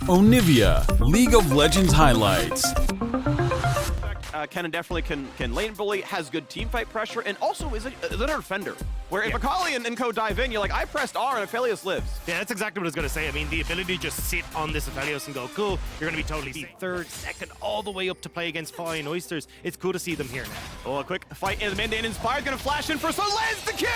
Onivia, League of Legends highlights. Kennen definitely can lane bully, has good team fight pressure, and also is a defender. Where if Akali and Co dive in, you're like, I pressed R and Aphelios lives. Yeah, that's exactly what I was going to say. I mean, the ability to just sit on this Aphelios and go, cool, you're going to be totally third, second, all the way up to play against Fine Oysters. It's cool to see them here now. Oh, a quick fight in the mid, and Inspired going to flash in first, so lands the Q,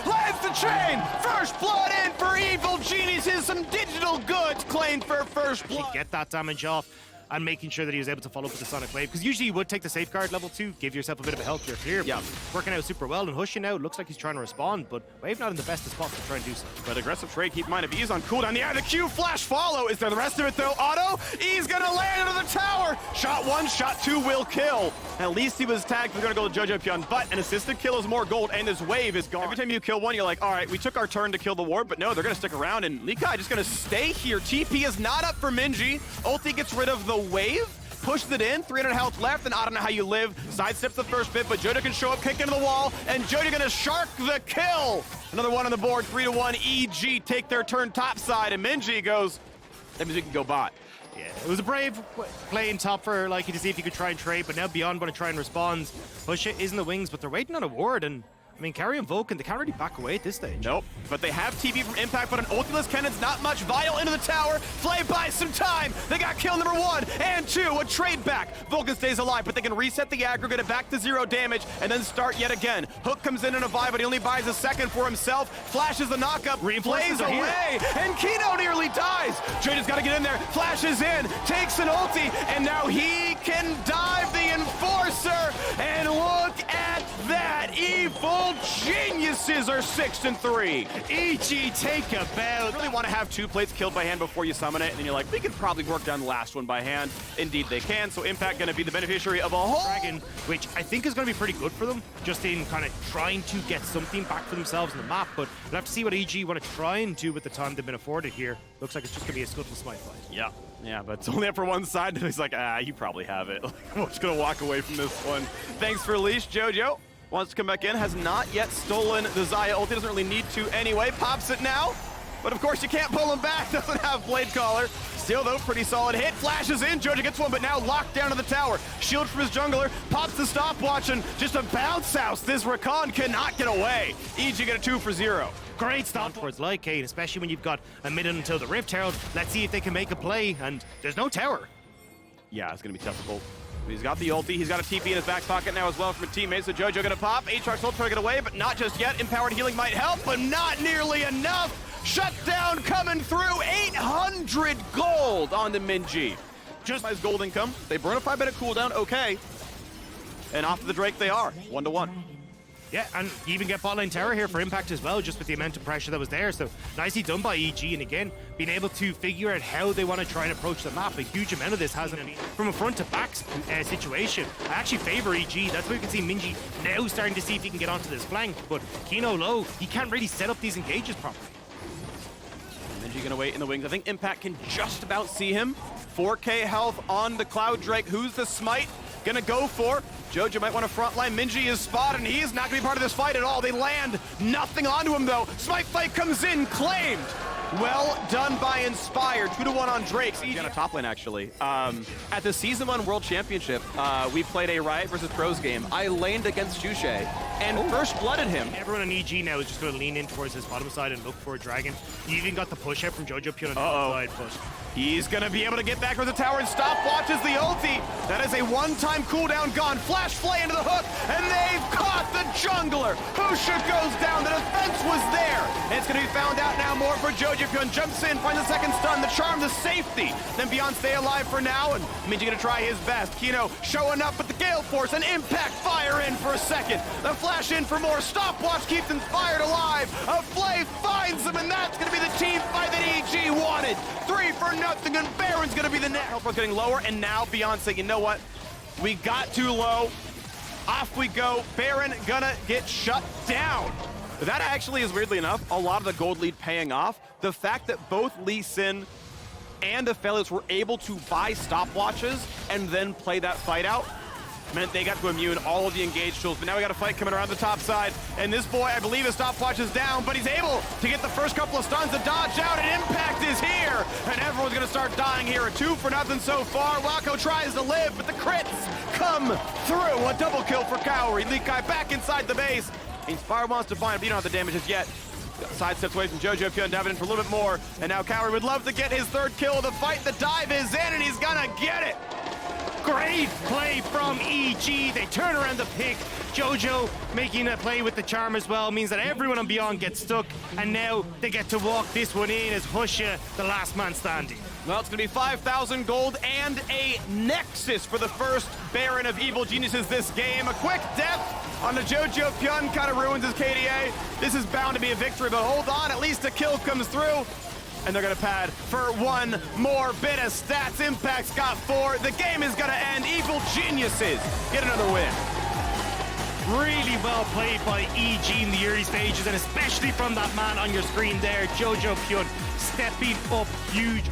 lands the chain, first blood in for Evil Geniuses, some digital goods claimed for first blood. Get that damage off. And making sure that he was able to follow up with the Sonic Wave. Because usually you would take the safeguard level 2, give yourself a bit of a health, you're clear. Yeah. Working out super well, and Hush now looks like he's trying to respond, but Wave not in the best of spots to try and do so. But aggressive trade, keep in mind, if he's on cooldown, yeah, the Q flash follow. Is there the rest of it though? Otto, he's gonna land into the tower. Shot 1, shot 2 will kill. At least he was tagged, we're gonna go to Jojo Pion, but an assisted kill is more gold, and this wave is gone. Every time you kill one, you're like, all right, we took our turn to kill the ward, but no, they're gonna stick around, and Likai just gonna stay here. TP is not up for Minji. Ulti gets rid of the wave. Pushes it in, 300 health left, and I don't know how you live. Sidesteps the first bit, but Jojo can show up, kick into the wall, and Jojo gonna shark the kill. Another one on the board, 3-1. EG take their turn topside, and Minji goes, that means we can go bot. Yeah, it was a brave playing top for Likey to see if he could try and trade, but now Beyond want to try and respond. Push it is in the wings, but they're waiting on a ward, and I mean, Carry and Vulcan, they can't really back away at this stage. Nope, but they have TP from Impact, but an ultiless Kennon's not much. Vital into the tower, Flay buys some time. They got kill number 1 and 2, a trade back. Vulcan stays alive, but they can reset the aggro, get it back to 0 damage, and then start yet again. Hook comes in a vibe, but he only buys a second for himself. Flashes the knockup, plays away, and Kino nearly dies. Jojo's got to get in there, flashes in, takes an ulti, and now he can dive the Enforcer, and look at that. Evil Geniuses are 6-3. EG take a bow. You really want to have 2 plates killed by hand before you summon it, and then you're like, we could probably work down the last one by hand. Indeed they can, so Impact going to be the beneficiary of a whole Dragon, which I think is going to be pretty good for them, just in kind of trying to get something back for themselves in the map, but we'll have to see what EG want to try and do with the time they've been afforded here. Looks like it's just going to be a Scuttle Smite fight. Yeah, but it's only up for one side, and he's like, you probably have it. I'm just going to walk away from this one. Thanks for leash, Jojo. Wants to come back in, has not yet stolen the Xayah ulti, doesn't really need to anyway, pops it now, but of course you can't pull him back, doesn't have Blade Caller. Still though, pretty solid hit, flashes in, Jojo gets one, but now locked down to the tower. Shield from his jungler, pops the stopwatch, and just a bounce house. This Rakan cannot get away. EG get a 2 for 0. Great stop towards Light Kane, especially when you've got a minute until the Rift Herald. Let's see if they can make a play, and there's no tower. Yeah, it's gonna be difficult. He's got the ulti, he's got a TP in his back pocket now as well from a teammate, so Jojo gonna pop. Aatrox ult trying to get away, but not just yet. Empowered healing might help, but not nearly enough. Shutdown coming through, 800 gold on the Minji. Just his gold income. They burn a 5-minute cooldown, okay. And off to the Drake they are, 1-1. Yeah, and you even get bot lane tower here for Impact as well, just with the amount of pressure that was there. So nicely done by EG, and again, being able to figure out how they want to try and approach the map. A huge amount of this has from a front to back situation. I actually favor EG. That's why we can see Minji now starting to see if he can get onto this flank. But Kino low, he can't really set up these engages properly. Minji gonna wait in the wings. I think Impact can just about see him. 4K health on the Cloud Drake. Who's the smite gonna go for? Jojo might want to frontline. Minji is spotted, and he is not going to be part of this fight at all. They land nothing onto him, though. Smite fight comes in, claimed. Well done by Inspired. 2-1 on Drake's. On a top lane, actually. At the Season 1 World Championship, we played a Riot versus Pros game. I laned against Jushe and first blooded him. Everyone on EG now is just going to lean in towards his bottom side and look for a dragon. You even got the push out from Jojo Pion on the outside, but he's going to be able to get back with the tower and stopwatches the ulti. That is a one-time cooldown gone. Flash Flay into the hook, and they've caught the jungler. Husha goes down. The defense was there. And it's going to be found out now more for Jojo Pion. Jumps in, finds the second stun, the charm, the safety. Then Beyond stay alive for now, and Minji going to try his best. Kino showing up with the Gale Force, and Impact fire in for a second. The flash in for more. Stopwatch keeps Inspired alive. A Flay finds him, and that's going to be the team fight that EG wanted. 3-0, and Baron's going to be the next. Health was getting lower, and now Beyond saying, you know what? We got too low. Off we go. Baron gonna get shut down. That actually is, weirdly enough, a lot of the gold lead paying off. The fact that both Lee Sin and Aphelios were able to buy stopwatches and then play that fight out meant they got to immune all of the engaged tools. But now we got a fight coming around the top side, and this boy, I believe his stopwatch is down, but he's able to get the first couple of stuns to dodge out, and Impact is here, and everyone's gonna start dying here. A 2-for-0 so far. Wako tries to live, but the crits come through. A double kill for Cowrie. Likai back inside the base. Inspire wants to find him, but you don't have the damages yet. Sidesteps away from Jojo Pyun, diving in for a little bit more, and now Cowrie would love to get his third kill of the fight. The dive is in, and he's gonna get it. Great play from EG. They turn around the pick. Jojo making a play with the charm as well means that everyone on Beyond gets stuck, and now they get to walk this one in as Husha, the last man standing. Well, it's going to be 5,000 gold and a Nexus for the first Baron of Evil Geniuses this game. A quick death on the Jojo Pyun kind of ruins his KDA. This is bound to be a victory, but hold on, at least a kill comes through. And they're going to pad for one more bit of stats. Impact's got 4. The game is going to end. Evil Geniuses get another win. Really well played by EG in the early stages, and especially from that man on your screen there, Jojo Pyun, stepping up huge.